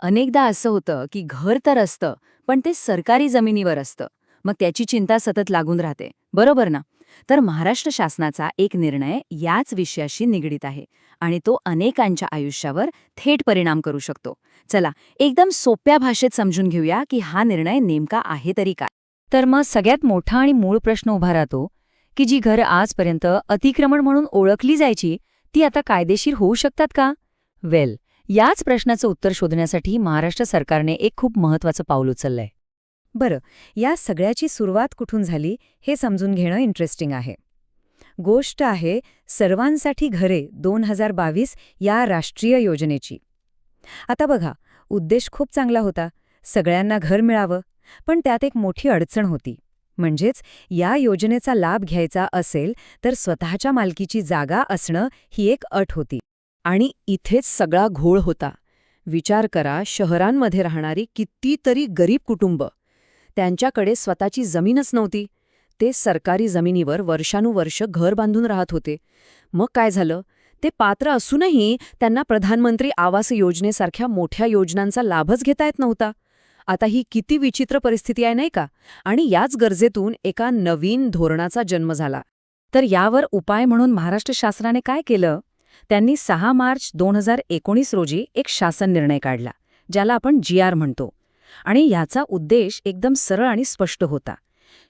अनेकदा असं होतं की घर तर असतं, पण ते सरकारी जमिनीवर असतं. मग त्याची चिंता सतत लागून राहते, बरोबर ना? तर महाराष्ट्र शासनाचा एक निर्णय याच विषयाशी निगडीत आहे आणि तो अनेकांच्या आयुष्यावर थेट परिणाम करू शकतो. चला, एकदम सोप्या भाषेत समजून घेऊया की हा निर्णय नेमका आहे तरी काय. तर मग सगळ्यात मोठा आणि मूळ प्रश्न उभा राहतो की जी घरं आजपर्यंत अतिक्रमण म्हणून ओळखली जायची, ती आता कायदेशीर होऊ शकतात का? वेल, याच प्रश्नाचं उत्तर शोधण्यासाठी महाराष्ट्र सरकारने एक खूप महत्वाचं पाऊल उचललंय. बरं, या सगळ्याची सुरुवात कुठून झाली हे समजून घेणं इंटरेस्टिंग आहे. गोष्ट आहे सर्वांसाठी घरे 2022 या राष्ट्रीय योजनेची. आता बघा, उद्देश खूप चांगला होता, सगळ्यांना घर मिळावं. पण त्यात एक मोठी अडचण होती. म्हणजेच या योजनेचा लाभ घ्यायचा असेल तर स्वतःच्या मालकीची जागा असणं ही एक अट होती. आणि इथेच सगळा घोळ होता. विचार करा, शहरांमध्ये राहणारी कितीतरी गरीब कुटुंब, त्यांच्याकडे स्वतःची जमीनच नव्हती. ते सरकारी जमिनीवर वर्षानुवर्ष घर बांधून राहत होते. मग काय झालं? ते पात्र असूनही त्यांना प्रधानमंत्री आवास योजनेसारख्या मोठ्या योजनांचा लाभच घेता येत नव्हता. आता ही किती विचित्र परिस्थिती आहे, नाही का? आणि याच गरजेतून एका नवीन धोरणाचा जन्म झाला. तर यावर उपाय म्हणून महाराष्ट्र शासनाने काय केलं? त्यांनी 6 मार्च 2019 रोजी एक शासन निर्णय काढला, ज्याला आपण GR म्हणतो. आणि याचा उद्देश एकदम सरळ आणि स्पष्ट होता.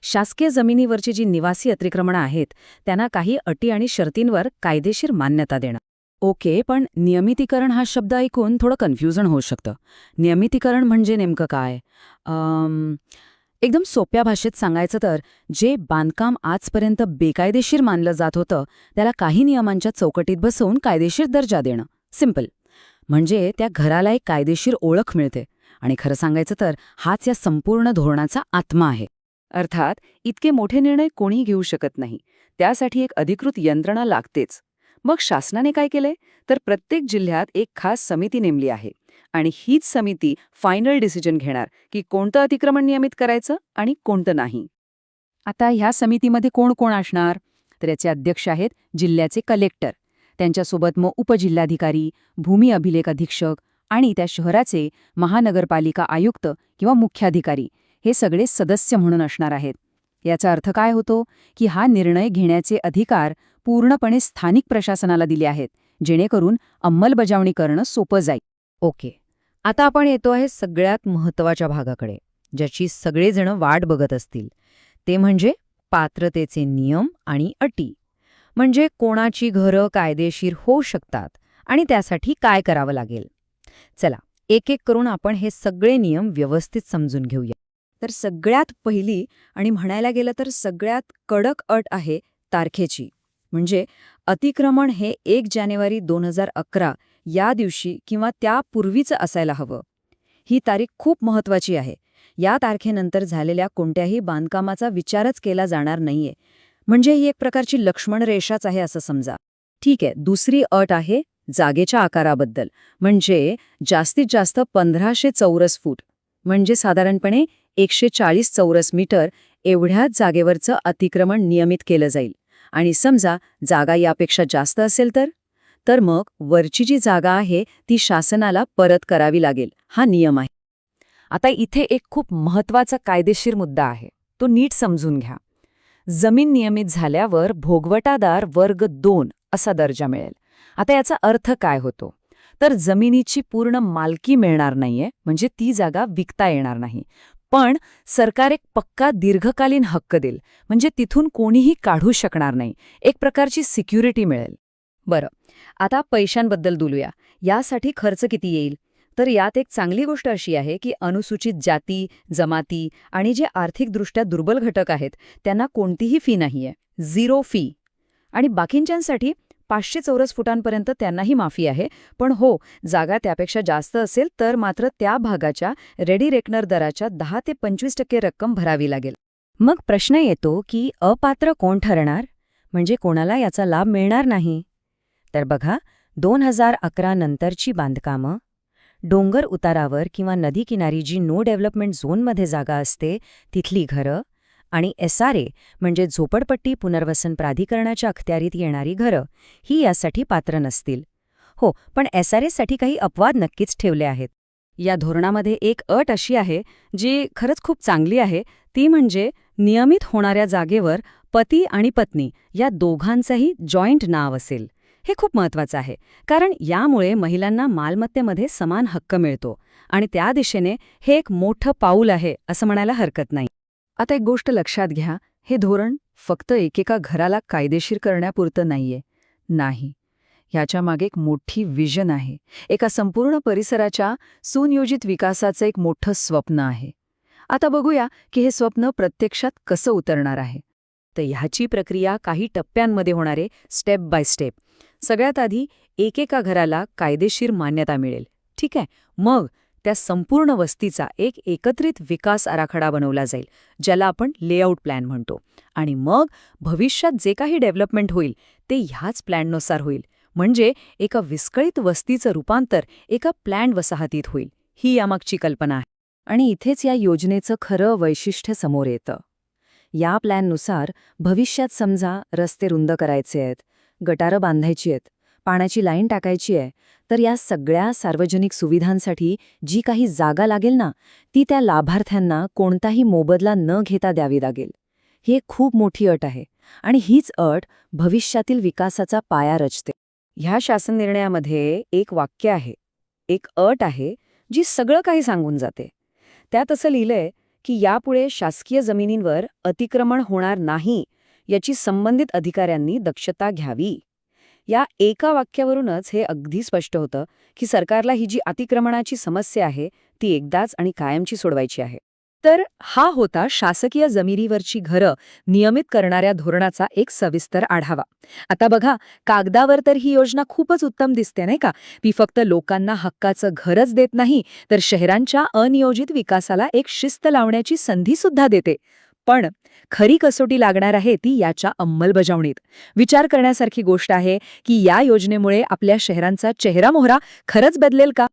शासकीय जमिनीवरची जी निवासी अतिक्रमणं आहेत, त्यांना काही अटी आणि शर्तींवर कायदेशीर मान्यता देणं. ओके, पण नियमितीकरण हा शब्द ऐकून थोडं कन्फ्युजन होऊ शकतं. नियमितीकरण म्हणजे नेमकं काय? एकदम सोप्या भाषेत सांगायचं तर, जे बांधकाम आजपर्यंत बेकायदेशीर मानलं जात होतं, त्याला काही नियमांच्या चौकटीत बसवून कायदेशीर दर्जा देणं. सिंपल. म्हणजे त्या घराला एक कायदेशीर ओळख मिळते. आणि खरं सांगायचं तर हाच या संपूर्ण धोरणाचा आत्मा आहे. अर्थात इतके मोठे निर्णय कोणीही घेऊ शकत नाही. त्यासाठी एक अधिकृत यंत्रणा लागतेच. मग शासनाने काय केलंय? तर प्रत्येक जिल्ह्यात एक खास समिती नेमली आहे आणि हीच समिती फायनल डिसिजन घेणार की कोणतं अतिक्रमण नियमित करायचं आणि कोणतं नाही. आता ह्या समितीमध्ये कोण कोण असणार? तर याचे अध्यक्ष आहेत जिल्ह्याचे कलेक्टर. त्यांच्यासोबत मग उपजिल्हाधिकारी, भूमी अभिलेख अधीक्षक आणि त्या शहराचे महानगरपालिका आयुक्त किंवा मुख्याधिकारी हे सगळे सदस्य म्हणून असणार आहेत. याचा अर्थ काय होतो की हा निर्णय घेण्याचे अधिकार पूर्णपणे स्थानिक प्रशासनाला दिले आहेत, जेणेकरून अंमलबजावणी करणं सोपं जाईल. ओके, आता आपण येतो आहे सगळ्यात महत्त्वाच्या भागाकडे, ज्याची सगळेजण वाट बघत असतील. ते म्हणजे पात्रतेचे नियम आणि अटी. म्हणजे कोणाची घरं कायदेशीर होऊ शकतात आणि त्यासाठी काय करावं लागेल. चला, एक एक करून आपण हे सगळे नियम व्यवस्थित समजून घेऊया. तर सगळ्यात पहिली आणि म्हणायला गेलं तर सगळ्यात कडक अट आहे तारखेची. म्हणजे अतिक्रमण हे 1 जानेवारी 2011 या दिवशी किंवा त्यापूर्वीच असायला हवं. ही तारीख खूप महत्वाची आहे. या तारखेनंतर झालेल्या कोणत्याही बांधकामाचा विचारच केला जाणार नाहीये. म्हणजे ही एक प्रकारची लक्ष्मण रेषाच आहे असं समजा. ठीक आहे, दुसरी अट आहे जागेच्या आकाराबद्दल. म्हणजे जास्तीत जास्त 1500 चौरस फूट, म्हणजे साधारणपणे 140 चौरस मीटर एवढ्याच जागेवरचं अतिक्रमण नियमित केलं जाईल. आणि समजा जागा यापेक्षा जास्त असेल तर मग वरची जी जागा आहे ती शासनाला परत करावी लागेल. हा नियम आहे. आता इथे एक खूप महत्वाचा कायदेशीर मुद्दा आहे, तो नीट समजून घ्या. जमीन नियमित झाल्यावर भोगवटादार वर्ग 2 असा दर्जा मिळेल. आता याचा अर्थ काय होतो? तर जमिनीची पूर्ण मालकी मिळणार नाहीये, म्हणजे ती जागा विकता येणार नाही. पण सरकार एक पक्का दीर्घकालीन हक्क देईल, म्हणजे तिथून कोणीही काढू शकणार नाही. एक प्रकारची सिक्युरिटी मिळेल. बरं, आता पैशांबद्दल बोलूया. यासाठी खर्च किती येईल? तर यात एक चांगली गोष्ट अशी आहे की अनुसूचित जाती, जमाती आणि जे आर्थिकदृष्ट्या दुर्बल घटक आहेत त्यांना कोणतीही फी नाहीये, 0 फी. आणि बाकींच्यांसाठी 500 चौरस फुटांपर्यंत त्यांनाही माफी आहे. पण हो, जागा त्यापेक्षा जास्त असेल तर मात्र त्या भागाच्या रेडी रेकनर दराच्या 10 ते 25% रक्कम भरावी लागेल. मग प्रश्न येतो की अपात्र कोण ठरणार? म्हणजे कोणाला याचा लाभ मिळणार नाही? तर बघा, 2011 नंतरची बांधकामं, डोंगर उतारावर किंवा नदीकिनारी जी नो डेव्हलपमेंट झोनमध्ये जागा असते तिथली घरं, आणि SRA म्हणजे झोपडपट्टी पुनर्वसन प्राधिकरणाच्या अखत्यारीत येणारी घरं, ही यासाठी पात्र नसतील. हो, पण SRA साठी काही अपवाद नक्कीच ठेवले आहेत. या धोरणामध्ये एक अट अशी आहे जी खरंच खूप चांगली आहे, ती म्हणजे नियमित होणाऱ्या जागेवर पती आणि पत्नी या दोघांचंही जॉईंट नाव असेल. हे खूप महत्वाचं आहे, कारण यामुळे महिलांना मालमत्तेमध्ये समान हक्क मिळतो आणि त्या दिशेने हे एक मोठं पाऊल आहे असं म्हणायला हरकत नाही. आता एक गोष्ट लक्षात घ्या, हे धोरण फक्त एकेका घराला कायदेशीर करण्यापुरतं नाहीये. नाही, ह्याच्यामागे एक मोठी विजन आहे. एका संपूर्ण परिसराच्या सुनियोजित विकासाचं एक मोठं स्वप्न आहे. आता बघूया की हे स्वप्न प्रत्यक्षात कसं उतरणार आहे. तर ह्याची प्रक्रिया काही टप्प्यांमध्ये होणारे स्टेप बाय स्टेप. सगळ्यात आधी एकेका घराला कायदेशीर मान्यता मिळेल. ठीक आहे, मग त्या संपूर्ण वस्तीचा एक एकत्रित विकास आराखडा बनवला जाईल, ज्याला आपण लेआउट प्लॅन म्हणतो. आणि मग भविष्यात जे काही डेव्हलपमेंट होईल ते ह्याच प्लॅननुसार होईल. म्हणजे एका विस्कळीत वस्तीचं रूपांतर एका प्लॅन्ड वसाहतीत होईल. ही यामागची कल्पना आहे. आणि इथेच या योजनेचं खरं वैशिष्ट्य समोर येतं. या प्लॅननुसार भविष्यात समजा रस्ते रुंद करायचे आहेत, गटारं बांधायची आहेत, पाण्याची लाईन टाकायची आहे, तर या सगळ्या सार्वजनिक सुविधांसाठी जी काही जागा लागेल ना, ती त्या लाभार्थ्यांना कोणताही मोबदला न घेता द्यावी लागेल. ही एक खूप मोठी अट आहे आणि हीच अट भविष्यातील विकासाचा पाया रचते. ह्या शासन निर्णयामध्ये एक वाक्य आहे, एक अट आहे जी सगळं काही सांगून जाते. त्यात असं लिहिलंय की यापुढे शासकीय जमिनींवर अतिक्रमण होणार नाही याची संबंधित अधिकाऱ्यांनी दक्षता घ्यावी. या एका वाक्यावरूनच हे अगदी स्पष्ट होतं की सरकारला ही जी अतिक्रमणाची समस्या आहे ती एकदाच आणि कायमची सोडवायची आहे. तर हा होता शासकीय जमिनीवरची घरं नियमित करणाऱ्या धोरणाचा एक सविस्तर आढावा. आता बघा, कागदावर तर ही योजना खूपच उत्तम दिसते नाही का? ती फक्त लोकांना हक्काचं घरच देत नाही, तर शहरांच्या अनियोजित विकासाला एक शिस्त लावण्याची संधीसुद्धा देते. पण खरी कसोटी लागणार आहे ती याच्या अंमलबजावणीत. विचार करण्यासारखी गोष्ट आहे की या योजनेमुळे आपल्या शहरांचा चेहरामोहरा खरंच बदलेल का?